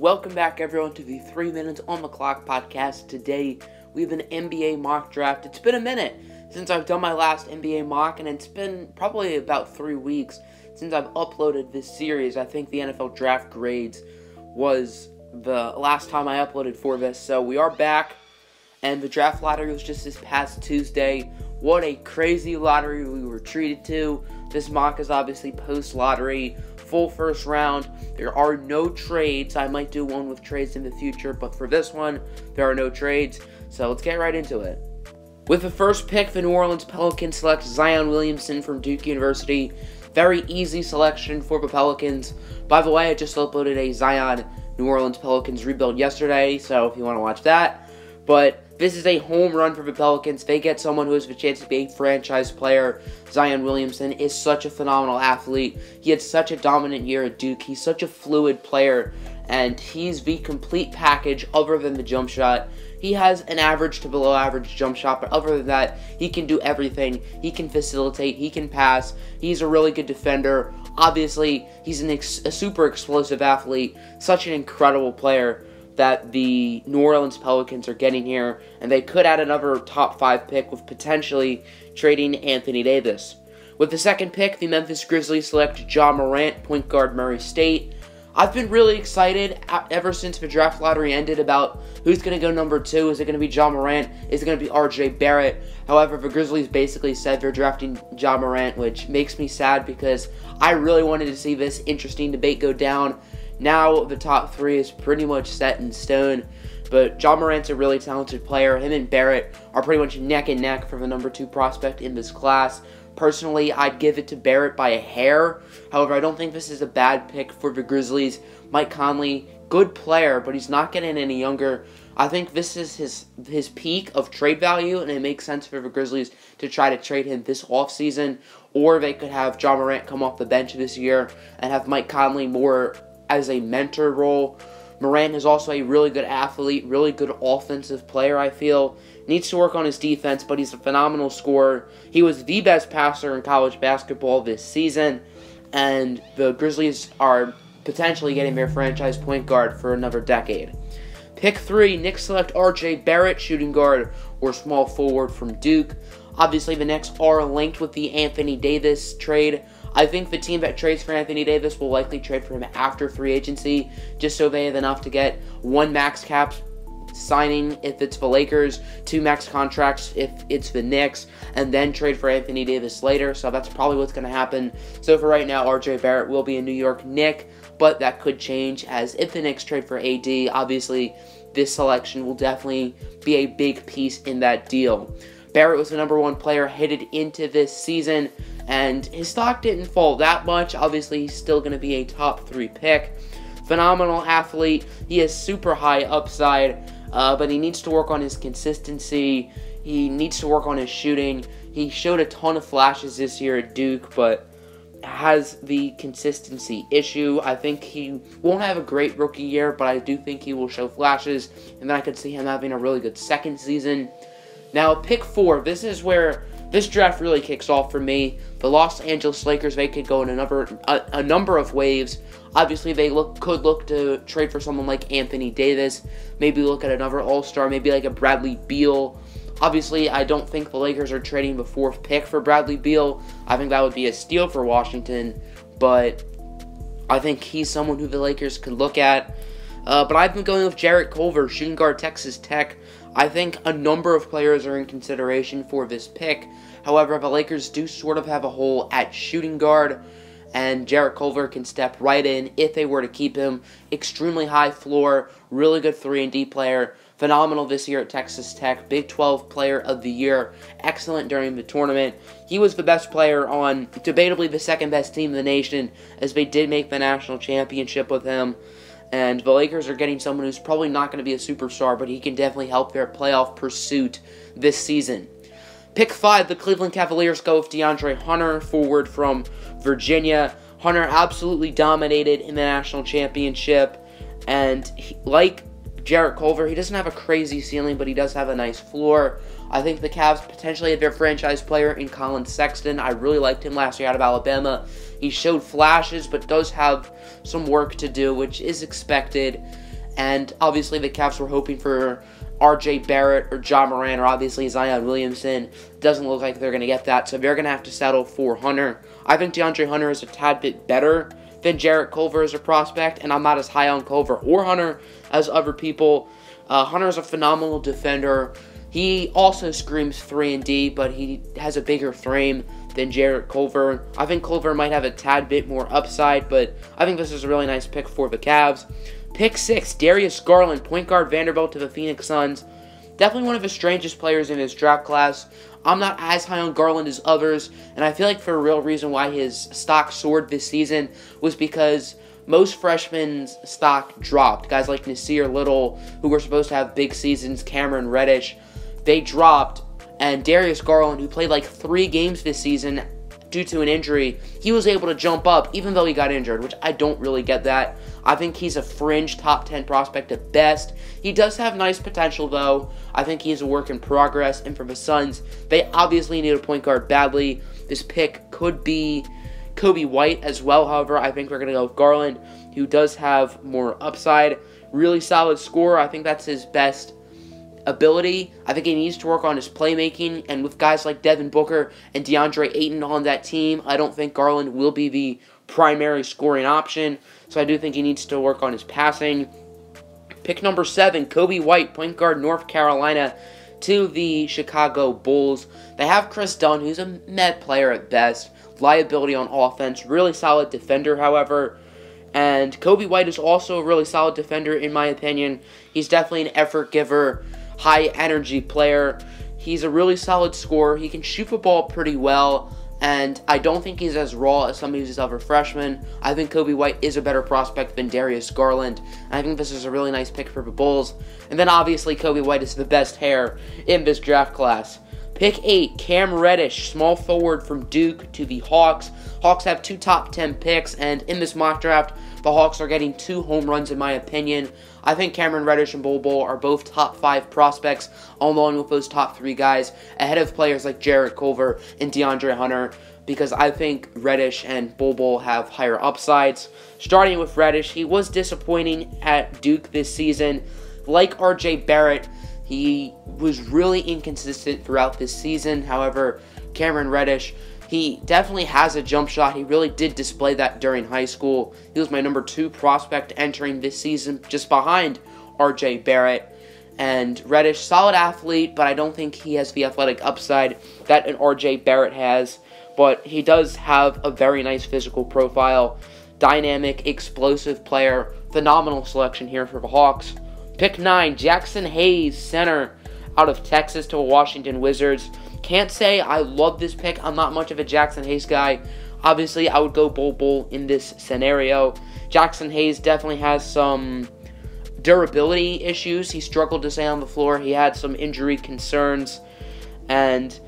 Welcome back, everyone, to the 3 Minutes on the Clock podcast. Today, we have an NBA mock draft. It's been a minute since I've done my last NBA mock, and it's been probably about 3 weeks since I've uploaded this series. I think the NFL Draft Grades was the last time I uploaded for this, so we are back, and the draft lottery was just this past Tuesday. What a crazy lottery we were treated to. This mock is obviously post-lottery, full first round. There are no trades. I might do one with trades in the future, but for this one, there are no trades. So let's get right into it. With the first pick, the New Orleans Pelicans select Zion Williamson from Duke University. Very easy selection for the Pelicans. By the way, I just uploaded a Zion New Orleans Pelicans rebuild yesterday, so if you want to watch that. But this is a home run for the Pelicans. They get someone who has the chance to be a franchise player. Zion Williamson is such a phenomenal athlete. He had such a dominant year at Duke. He's such a fluid player, and he's the complete package other than the jump shot. He has an average to below average jump shot, but other than that, he can do everything. He can facilitate, he can pass, he's a really good defender. Obviously, he's a super explosive athlete, such an incredible player that the New Orleans Pelicans are getting here, and they could add another top 5 pick with potentially trading Anthony Davis. With the second pick, the Memphis Grizzlies select Ja Morant, point guard, Murray State. I've been really excited ever since the draft lottery ended about who's going to go number 2. Is it going to be Ja Morant? Is it going to be RJ Barrett? However, the Grizzlies basically said they're drafting Ja Morant, which makes me sad because I really wanted to see this interesting debate go down. Now the top 3 is pretty much set in stone, but Ja Morant's a really talented player. Him and Barrett are pretty much neck and neck for the number 2 prospect in this class. Personally, I'd give it to Barrett by a hair. However, I don't think this is a bad pick for the Grizzlies. Mike Conley, good player, but he's not getting any younger. I think this is his peak of trade value, and it makes sense for the Grizzlies to try to trade him this offseason, or they could have Ja Morant come off the bench this year and have Mike Conley more as a mentor role. Morant is also a really good athlete, really good offensive player, I feel. Needs to work on his defense, but he's a phenomenal scorer. He was the best passer in college basketball this season, and the Grizzlies are potentially getting their franchise point guard for another decade. Pick 3, Knicks select RJ Barrett, shooting guard or small forward from Duke. Obviously, the Knicks are linked with the Anthony Davis trade. I think the team that trades for Anthony Davis will likely trade for him after free agency, just so they have enough to get 1 max cap signing if it's the Lakers, 2 max contracts if it's the Knicks, and then trade for Anthony Davis later. So that's probably what's going to happen. So for right now, RJ Barrett will be a New York Knick, but that could change as if the Knicks trade for AD, obviously this selection will definitely be a big piece in that deal. Barrett was the number 1 player headed into this season, and his stock didn't fall that much. Obviously, he's still going to be a top 3 pick. Phenomenal athlete. He has super high upside, but he needs to work on his consistency. He needs to work on his shooting. He showed a ton of flashes this year at Duke, but has the consistency issue. I think he won't have a great rookie year, but I do think he will show flashes, and then I could see him having a really good second season. Now, pick 4, this is where this draft really kicks off for me. The Los Angeles Lakers, they could go in a number of waves. Obviously, they could look to trade for someone like Anthony Davis, maybe look at another all-star, maybe like a Bradley Beal. Obviously, I don't think the Lakers are trading the 4th pick for Bradley Beal. I think that would be a steal for Washington, but I think he's someone who the Lakers could look at. But I've been going with Jarrett Culver, shooting guard, Texas Tech. I think a number of players are in consideration for this pick. However, the Lakers do sort of have a hole at shooting guard, and Jarrett Culver can step right in if they were to keep him. Extremely high floor, really good 3-and-D player, phenomenal this year at Texas Tech, Big 12 Player of the Year, excellent during the tournament. He was the best player on debatably the 2nd best team in the nation, as they did make the national championship with him. And the Lakers are getting someone who's probably not going to be a superstar, but he can definitely help their playoff pursuit this season. Pick 5, the Cleveland Cavaliers go with DeAndre Hunter, forward from Virginia. Hunter absolutely dominated in the national championship, and like Jarrett Culver, he doesn't have a crazy ceiling, but he does have a nice floor. I think the Cavs potentially have their franchise player in Colin Sexton. I really liked him last year out of Alabama. He showed flashes, but does have some work to do, which is expected. And obviously the Cavs were hoping for R.J. Barrett or Ja Morant or obviously Zion Williamson. Doesn't look like they're going to get that, so they're going to have to settle for Hunter. I think DeAndre Hunter is a tad bit better than Jarrett Culver as a prospect, and I'm not as high on Culver or Hunter as other people. Hunter is a phenomenal defender. He also screams 3-and-D, but he has a bigger frame than Jarrett Culver. I think Culver might have a tad bit more upside, but I think this is a really nice pick for the Cavs. Pick 6, Darius Garland, point guard Vanderbilt to the Phoenix Suns. Definitely one of the strangest players in his draft class. I'm not as high on Garland as others, and I feel like for a real reason why his stock soared this season was because most freshmen's stock dropped. Guys like Nasir Little, who were supposed to have big seasons, Cameron Reddish, they dropped. And Darius Garland, who played like 3 games this season due to an injury, he was able to jump up even though he got injured, which I don't really get that. I think he's a fringe top 10 prospect at best. He does have nice potential though. I think he's a work in progress, and for the Suns, they obviously need a point guard badly. This pick could be Kobe White as well, however, I think we're going to go with Garland, who does have more upside. Really solid scorer. I think that's his best ability. I think he needs to work on his playmaking, and with guys like Devin Booker and DeAndre Ayton on that team, I don't think Garland will be the primary scoring option, so I do think he needs to work on his passing. Pick number 7, Kobe White, point guard North Carolina to the Chicago Bulls. They have Chris Dunn, who's a meh player at best, liability on offense, really solid defender, however. And Kobe White is also a really solid defender in my opinion. He's definitely an effort giver, high energy player. He's a really solid scorer. He can shoot the ball pretty well, and I don't think he's as raw as some of these other freshmen. I think Kobe White is a better prospect than Darius Garland, and I think this is a really nice pick for the Bulls. And then obviously Kobe White is the best hair in this draft class. Pick 8, Cam Reddish, small forward from Duke to the Hawks. Hawks have 2 top 10 picks, and in this mock draft, the Hawks are getting 2 home runs in my opinion. I think Cameron Reddish and Bol Bol are both top 5 prospects, along with those top 3 guys, ahead of players like Jarrett Culver and DeAndre Hunter, because I think Reddish and Bol Bol have higher upsides. Starting with Reddish, he was disappointing at Duke this season. Like R.J. Barrett, he was really inconsistent throughout this season. However, Cameron Reddish, he definitely has a jump shot. He really did display that during high school. He was my number 2 prospect entering this season, just behind R.J. Barrett. And Reddish, solid athlete, but I don't think he has the athletic upside that an R.J. Barrett has. But he does have a very nice physical profile. Dynamic, explosive player. Phenomenal selection here for the Hawks. Pick 9, Jackson Hayes, center, out of Texas to the Washington Wizards. Can't say I love this pick. I'm not much of a Jackson Hayes guy. Obviously, I would go Bol Bol in this scenario. Jackson Hayes definitely has some durability issues. He struggled to stay on the floor. He had some injury concerns. And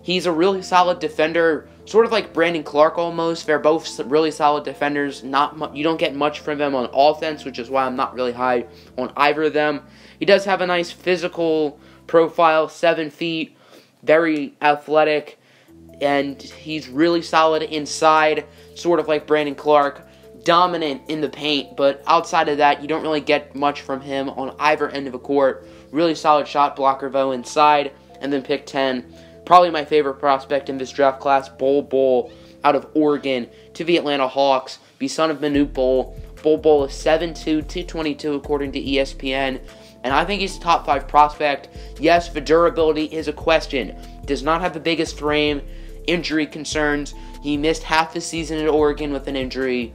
he's a really solid defender, sort of like Brandon Clark almost. They're both really solid defenders. You don't get much from them on offense, which is why I'm not really high on either of them. He does have a nice physical profile, 7 feet, very athletic, and he's really solid inside, sort of like Brandon Clark. Dominant in the paint, but outside of that, you don't really get much from him on either end of the court. Really solid shot blocker, though, inside. And then pick 10, probably my favorite prospect in this draft class, Bol Bol, out of Oregon, to the Atlanta Hawks, the son of Manute Bol. Bol Bol is 7'2", 222 according to ESPN, and I think he's a top 5 prospect. Yes, the durability is a question. Does not have the biggest frame, injury concerns. He missed half the season at Oregon with an injury.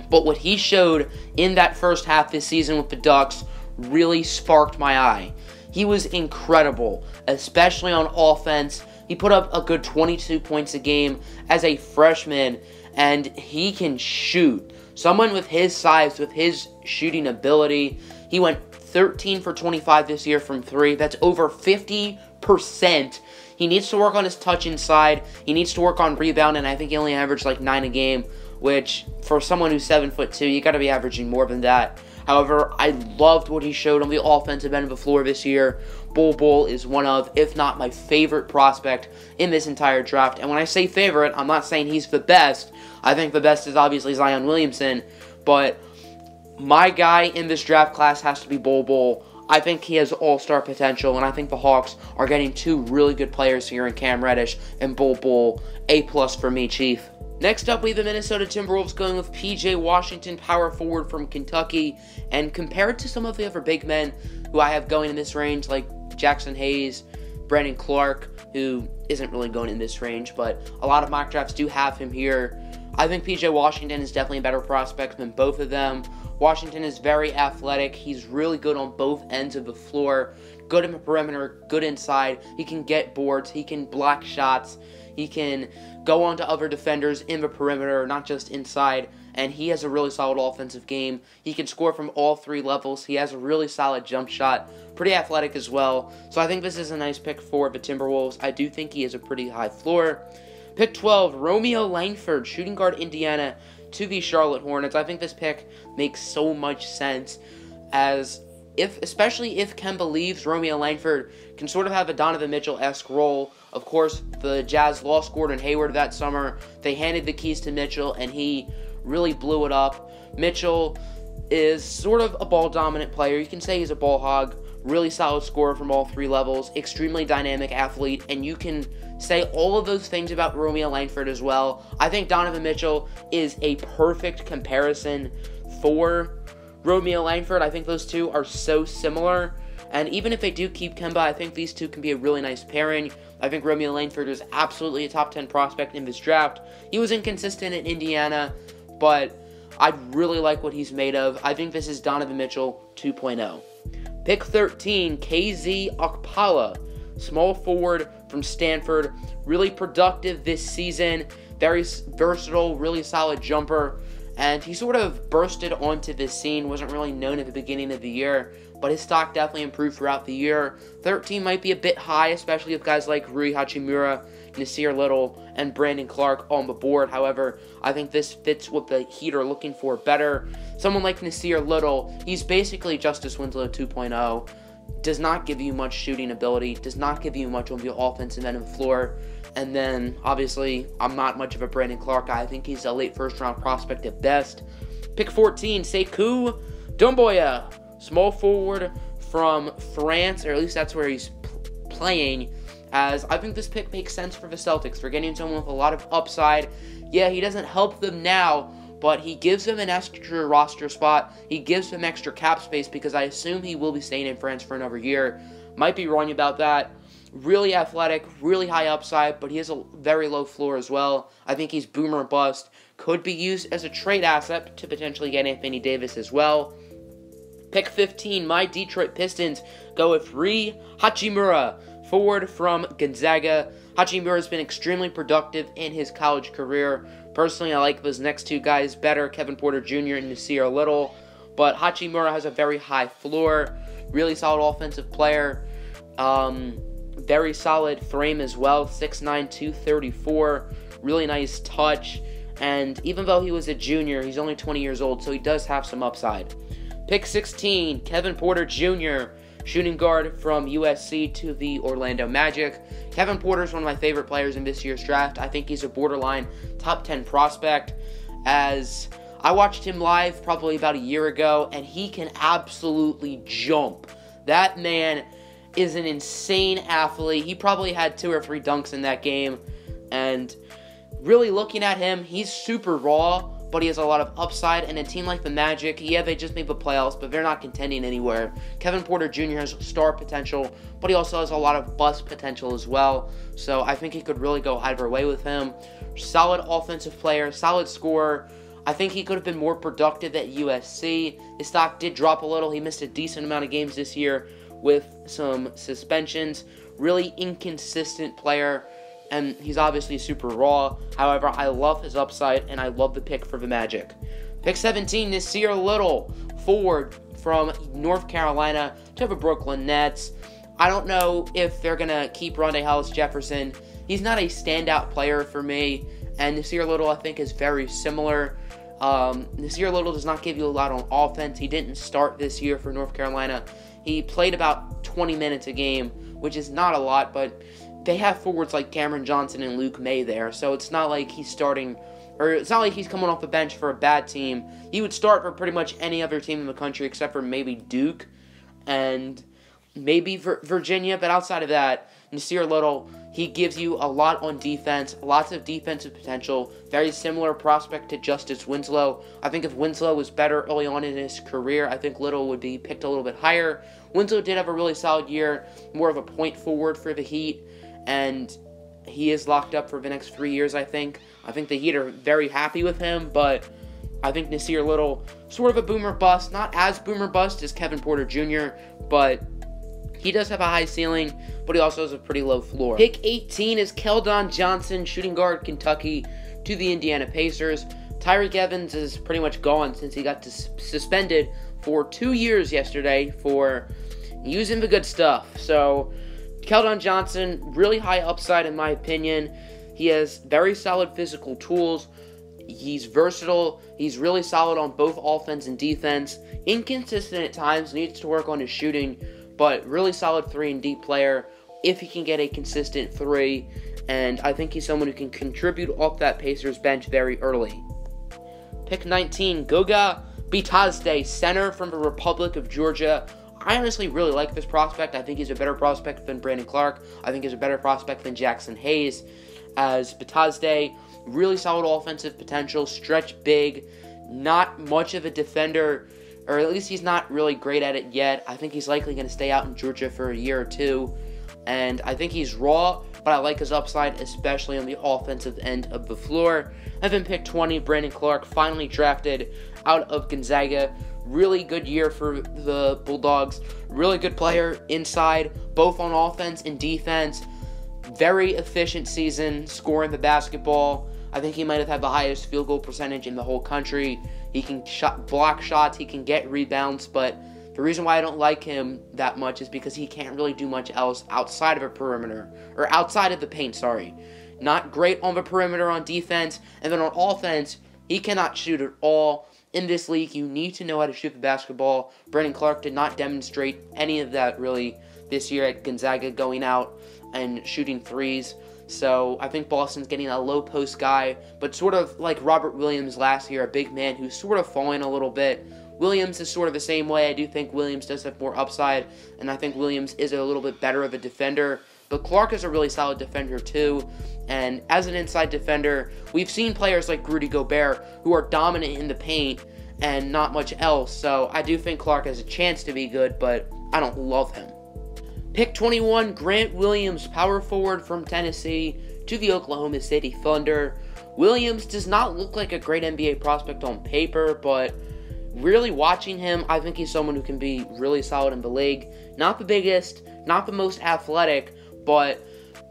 But what he showed in that first half this season with the Ducks really sparked my eye. He was incredible, especially on offense. He put up a good 22 points a game as a freshman, and he can shoot. Someone with his size, with his shooting ability, he went 13 for 25 this year from 3. That's over 50%. He needs to work on his touch inside. He needs to work on rebounding. I think he only averaged like 9 a game, which for someone who's 7'2", you got to be averaging more than that. However, I loved what he showed on the offensive end of the floor this year. Bol Bol is one of, if not my favorite prospect in this entire draft. And when I say favorite, I'm not saying he's the best. I think the best is obviously Zion Williamson. But My guy in this draft class has to be Bol. I think he has all-star potential, and I think the Hawks are getting two really good players here in Cam Reddish and Bol. A+ for me, Chief. Next up, we have the Minnesota Timberwolves going with P.J. Washington, power forward from Kentucky. And compared to some of the other big men who I have going in this range, like Jackson Hayes, Brandon Clark, who isn't really going in this range, but a lot of mock drafts do have him here. I think P.J. Washington is definitely a better prospect than both of them. Washington is very athletic. He's really good on both ends of the floor. Good in the perimeter, good inside. He can get boards. He can block shots. He can go on to other defenders in the perimeter, not just inside. And he has a really solid offensive game. He can score from all three levels. He has a really solid jump shot. Pretty athletic as well. So I think this is a nice pick for the Timberwolves. I do think he has a pretty high floor. Pick 12, Romeo Langford, shooting guard Indiana, to the Charlotte Hornets. I think this pick makes so much sense, especially if Kemba leaves, Romeo Langford can sort of have a Donovan Mitchell-esque role. Of course, the Jazz lost Gordon Hayward that summer. They handed the keys to Mitchell, and he really blew it up. Mitchell is sort of a ball-dominant player. You can say he's a ball hog. Really solid scorer from all three levels. Extremely dynamic athlete, and you can say all of those things about Romeo Langford as well. I think Donovan Mitchell is a perfect comparison for Romeo Langford. I think those two are so similar. And even if they do keep Kemba, I think these two can be a really nice pairing. I think Romeo Langford is absolutely a top 10 prospect in this draft. He was inconsistent in Indiana, but I really like what he's made of. I think this is Donovan Mitchell 2.0. Pick 13, KZ Okpala, small forward from Stanford. Really productive this season. Very versatile, really solid jumper. And he sort of bursted onto this scene. Wasn't really known at the beginning of the year, but his stock definitely improved throughout the year. 13 might be a bit high, especially with guys like Rui Hachimura, Nasir Little, and Brandon Clark on the board. However, I think this fits what the Heat are looking for better. Someone like Nasir Little, he's basically Justice Winslow 2.0. Does not give you much shooting ability, does not give you much on the offensive end of the floor. And then, obviously, I'm not much of a Brandon Clark guy. I think he's a late first-round prospect at best. Pick 14, Sekou Doumbouya, small forward from France, or at least that's where he's playing, as I think this pick makes sense for the Celtics. For getting someone with a lot of upside. Yeah, he doesn't help them now, but he gives them an extra roster spot. He gives them extra cap space because I assume he will be staying in France for another year. Might be wrong about that. Really athletic, really high upside, but he has a very low floor as well. I think he's boomer bust. Could be used as a trade asset to potentially get Anthony Davis as well. Pick 15, my Detroit Pistons go with Rui Hachimura, forward from Gonzaga. Hachimura has been extremely productive in his college career. Personally, I like those next two guys better, Kevin Porter Jr. and Nasir Little. But Hachimura has a very high floor, really solid offensive player. Very solid frame as well, 6'9", 234. Really nice touch. And even though he was a junior, he's only 20 years old, so he does have some upside. Pick 16, Kevin Porter Jr., shooting guard from USC to the Orlando Magic. Kevin Porter is one of my favorite players in this year's draft. I think he's a borderline top 10 prospect, as I watched him live probably about a year ago, and he can absolutely jump. That man is an insane athlete. He probably had 2 or 3 dunks in that game, and really looking at him, he's super raw, but he has a lot of upside. And a team like the Magic, yeah, they just made the playoffs, but they're not contending anywhere. Kevin Porter Jr. has star potential, but he also has a lot of bust potential as well. So I think he could really go either way with him. Solid offensive player, solid scorer. I think he could have been more productive at USC. His stock did drop a little. He missed a decent amount of games this year with some suspensions. Really inconsistent player, and he's obviously super raw. However, I love his upside, and I love the pick for the Magic. Pick 17, Nasir Little, forward from North Carolina to the Brooklyn Nets. I don't know if they're going to keep Rondae Hollis-Jefferson. He's not a standout player for me, and Nasir Little, I think, is very similar. Nasir Little does not give you a lot on offense. He didn't start this year for North Carolina. He played about 20 minutes a game, which is not a lot, but they have forwards like Cameron Johnson and Luke May there, so it's not like he's starting or it's not like he's coming off the bench for a bad team. He would start for pretty much any other team in the country except for maybe Duke and maybe Virginia. But outside of that, Nasir Little, he gives you a lot on defense, lots of defensive potential, very similar prospect to Justice Winslow. I think if Winslow was better early on in his career, I think Little would be picked a little bit higher. Winslow did have a really solid year, more of a point forward for the Heat, and he is locked up for the next 3 years, I think. I think the Heat are very happy with him, but I think Nasir Little, sort of a boomer bust, not as boomer bust as Kevin Porter Jr., but he does have a high ceiling, but he also has a pretty low floor. Pick 18 is Keldon Johnson, shooting guard, Kentucky, to the Indiana Pacers. Tyreek Evans is pretty much gone since he got suspended for 2 years yesterday for using the good stuff. So, Keldon Johnson, really high upside in my opinion. He has very solid physical tools. He's versatile. He's really solid on both offense and defense. Inconsistent at times, needs to work on his shooting, but really solid 3-and-D player if he can get a consistent 3. And I think he's someone who can contribute off that Pacers bench very early. Pick 19, Goga Bitadze, center from the Republic of Georgia. I honestly really like this prospect. I think he's a better prospect than Brandon Clark. I think he's a better prospect than Jackson Hayes. As Bitadze, really solid offensive potential, stretch big, not much of a defender, or at least he's not really great at it yet. I think he's likely going to stay out in Georgia for a year or two. And I think he's raw, but I like his upside, especially on the offensive end of the floor. And then pick 20, Brandon Clark, finally drafted out of Gonzaga. Really good year for the Bulldogs. Really good player inside, both on offense and defense. Very efficient season, scoring the basketball. I think he might have had the highest field goal percentage in the whole country. He can block shots, he can get rebounds, but the reason why I don't like him that much is because he can't really do much else outside of a perimeter, or outside of the paint, sorry. Not great on the perimeter on defense, and then on offense, he cannot shoot at all. In this league, you need to know how to shoot the basketball. Brandon Clark did not demonstrate any of that really this year at Gonzaga, going out and shooting threes. So I think Boston's getting a low post guy, but sort of like Robert Williams last year, a big man who's sort of falling a little bit. Williams is sort of the same way. I do think Williams does have more upside, and I think Williams is a little bit better of a defender. But Clark is a really solid defender too, and as an inside defender, we've seen players like Rudy Gobert who are dominant in the paint and not much else. So I do think Clark has a chance to be good, but I don't love him. Pick 21, Grant Williams, power forward from Tennessee, to the Oklahoma City Thunder. Williams does not look like a great NBA prospect on paper, but really watching him, I think he's someone who can be really solid in the league. Not the biggest, not the most athletic, but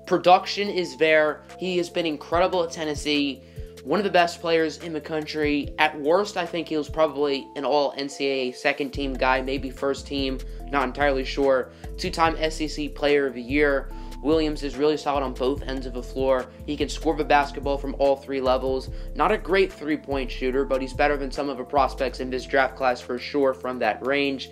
production is there. He has been incredible at Tennessee. One of the best players in the country. At worst, I think he was probably an all-NCAA second-team guy, maybe first-team, not entirely sure. Two-time SEC Player of the Year. Williams is really solid on both ends of the floor. He can score the basketball from all three levels. Not a great three-point shooter, but he's better than some of the prospects in this draft class for sure from that range.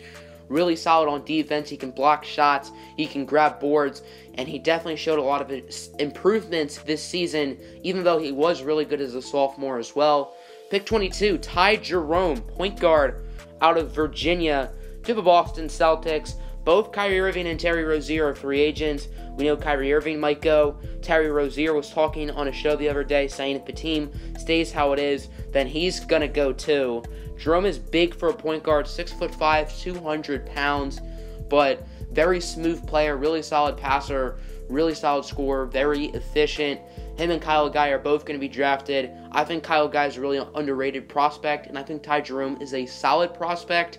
Really solid on defense. He can block shots. He can grab boards. And he definitely showed a lot of improvements this season, even though he was really good as a sophomore as well. Pick 22, Ty Jerome, point guard out of Virginia, to the Boston Celtics. Both Kyrie Irving and Terry Rozier are free agents. We know Kyrie Irving might go. Terry Rozier was talking on a show the other day saying if the team stays how it is, then he's going to go too. Jerome is big for a point guard, 6'5", 200 pounds, but very smooth player, really solid passer, really solid scorer, very efficient. Him and Kyle Guy are both going to be drafted. I think Kyle Guy is a really underrated prospect, and I think Ty Jerome is a solid prospect,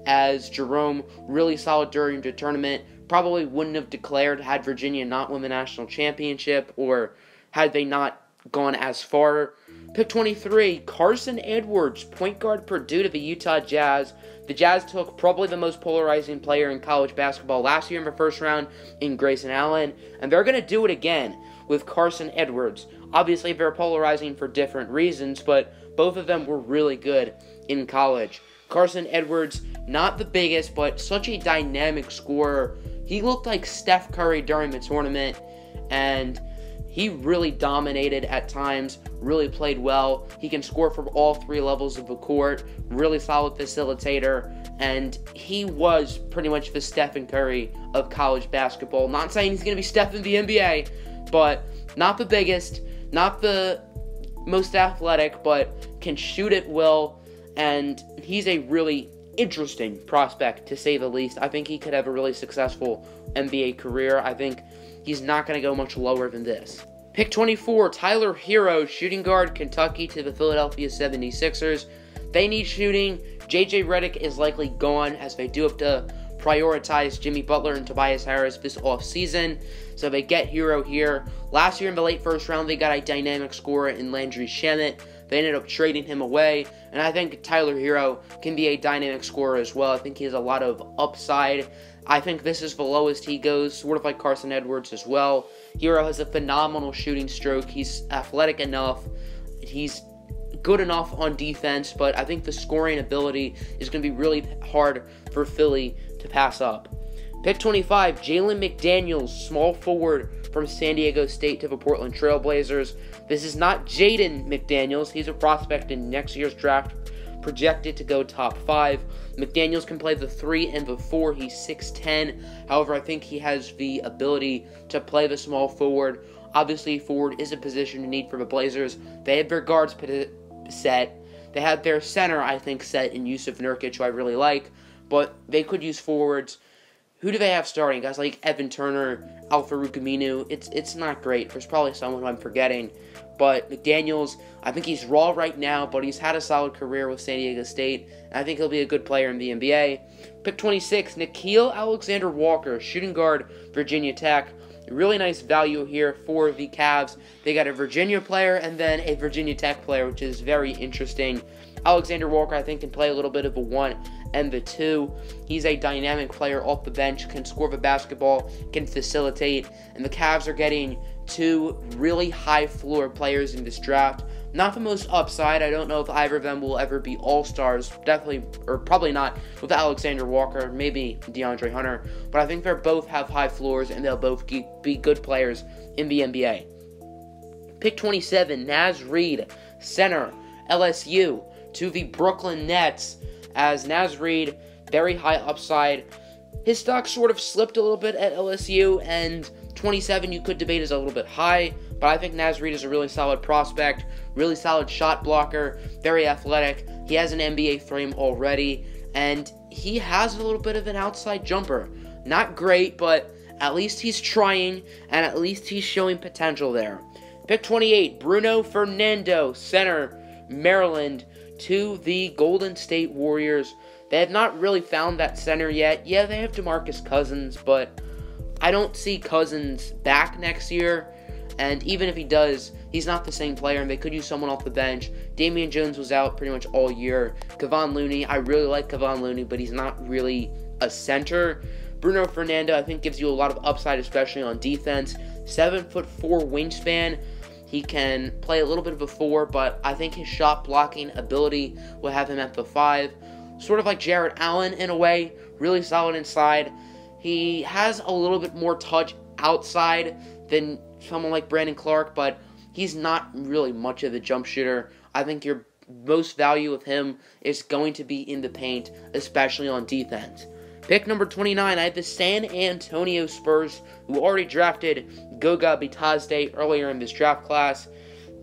as Jerome really solid during the tournament. Probably wouldn't have declared had Virginia not won the national championship, or had they not gone as far. Pick 23, Carson Edwards, point guard Purdue to the Utah Jazz. The Jazz took probably the most polarizing player in college basketball last year in the first round in Grayson Allen, and they're going to do it again with Carson Edwards. Obviously, they're polarizing for different reasons, but both of them were really good in college. Carson Edwards, not the biggest, but such a dynamic scorer. He looked like Steph Curry during the tournament, and he really dominated at times, really played well. He can score from all three levels of the court, really solid facilitator, and he was pretty much the Stephen Curry of college basketball. Not saying he's going to be Steph in the NBA, but not the biggest, not the most athletic, but can shoot it well, and he's a really interesting prospect, to say the least. I think he could have a really successful NBA career. I think he's not going to go much lower than this. Pick 24, Tyler Hero, shooting guard, Kentucky to the Philadelphia 76ers. They need shooting. JJ Redick is likely gone, as they do have to prioritize Jimmy Butler and Tobias Harris this offseason. So they get Hero here. Last year in the late first round, they got a dynamic scorer in Landry Shamet. They ended up trading him away, and I think Tyler Hero can be a dynamic scorer as well. I think he has a lot of upside. I think this is the lowest he goes, sort of like Carson Edwards as well. Hero has a phenomenal shooting stroke. He's athletic enough. He's good enough on defense, but I think the scoring ability is going to be really hard for Philly to pass up. Pick 25, Jalen McDaniels, small forward from San Diego State to the Portland Trail Blazers. This is not Jaden McDaniels. He's a prospect in next year's draft, projected to go top 5. McDaniels can play the 3 and the 4. He's 6'10". However, I think he has the ability to play the small forward. Obviously, forward is a position in need for the Blazers. They have their guards set. They have their center, I think, set in Yusuf Nurkic, who I really like. But they could use forwards. Who do they have starting? Guys like Evan Turner, Al-Farouq Aminu. It's not great. There's probably someone who I'm forgetting. But McDaniels, I think he's raw right now, but he's had a solid career with San Diego State. And I think he'll be a good player in the NBA. Pick 26, Nickeil Alexander-Walker, shooting guard, Virginia Tech. Really nice value here for the Cavs. They got a Virginia player and then a Virginia Tech player, which is very interesting. Alexander Walker, I think, can play a little bit of a 1 and the 2. He's a dynamic player off the bench, can score the basketball, can facilitate, and the Cavs are getting 2 really high-floor players in this draft. Not the most upside. I don't know if either of them will ever be all-stars. Definitely, or probably not with Alexander Walker, maybe DeAndre Hunter. But I think they both have high floors, and they'll both be good players in the NBA. Pick 27, Naz Reid, center, LSU, to the Brooklyn Nets, as Naz Reid, very high upside. His stock sort of slipped a little bit at LSU, and 27 you could debate is a little bit high, but I think Naz Reid is a really solid prospect, really solid shot blocker, very athletic. He has an NBA frame already, and he has a little bit of an outside jumper. Not great, but at least he's trying, and at least he's showing potential there. Pick 28, Bruno Fernando, center, Maryland, to the Golden State Warriors. They have not really found that center yet. Yeah, they have DeMarcus Cousins, but I don't see Cousins back next year. And even if he does, he's not the same player, and they could use someone off the bench. Damian Jones was out pretty much all year. Kevon Looney, I really like Kevon Looney, but he's not really a center. Bruno Fernando, I think, gives you a lot of upside, especially on defense. 7'4" wingspan. He can play a little bit of a 4, but I think his shot blocking ability will have him at the 5. Sort of like Jarrett Allen in a way, really solid inside. He has a little bit more touch outside than someone like Brandon Clark, but he's not really much of a jump shooter. I think your most value of him is going to be in the paint, especially on defense. Pick number 29, I have the San Antonio Spurs, who already drafted Goga Bitadze earlier in this draft class.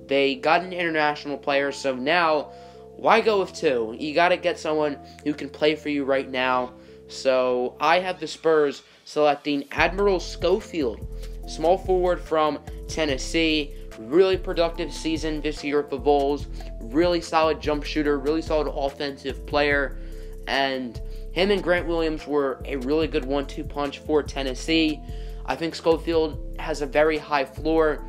They got an international player, so now, why go with 2? You got to get someone who can play for you right now. So I have the Spurs selecting Admiral Schofield, small forward from Tennessee. Really productive season this year at the Bulls. Really solid jump shooter, really solid offensive player. And him and Grant Williams were a really good 1-2 punch for Tennessee. I think Schofield has a very high floor.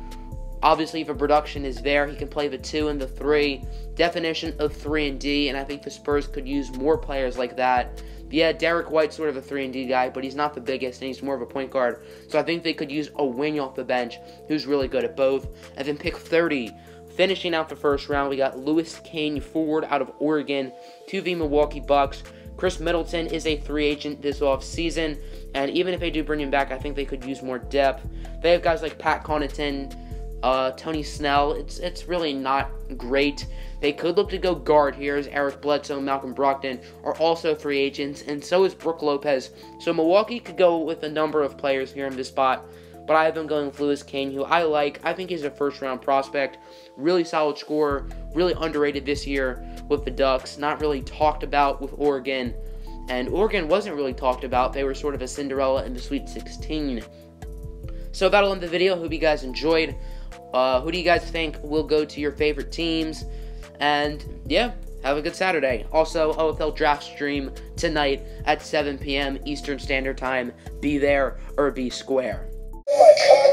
Obviously, if the production is there, he can play the 2 and the 3. Definition of 3 and D, and I think the Spurs could use more players like that. Yeah, Derek White's sort of a 3 and D guy, but he's not the biggest, and he's more of a point guard. So I think they could use a wing off the bench who's really good at both. And then pick 30. Finishing out the first round, we got Louis Kane, forward out of Oregon, to the Milwaukee Bucks. Chris Middleton is a free agent this offseason, and even if they do bring him back, I think they could use more depth. They have guys like Pat Connaughton, Tony Snell, it's really not great. They could look to go guard here, as Eric Bledsoe and Malcolm Brogdon are also free agents, and so is Brook Lopez. So Milwaukee could go with a number of players here in this spot, but I have been going with Louis Kane, who I like. I think he's a first-round prospect, really solid scorer, really underrated this year with the Ducks, not really talked about with Oregon, and Oregon wasn't really talked about. They were sort of a Cinderella in the Sweet 16. So that'll end the video. Hope you guys enjoyed. Who do you guys think will go to your favorite teams? And yeah, have a good Saturday. Also, OFL draft stream tonight at 7 p.m. Eastern Standard Time. Be there or be square. Oh my God.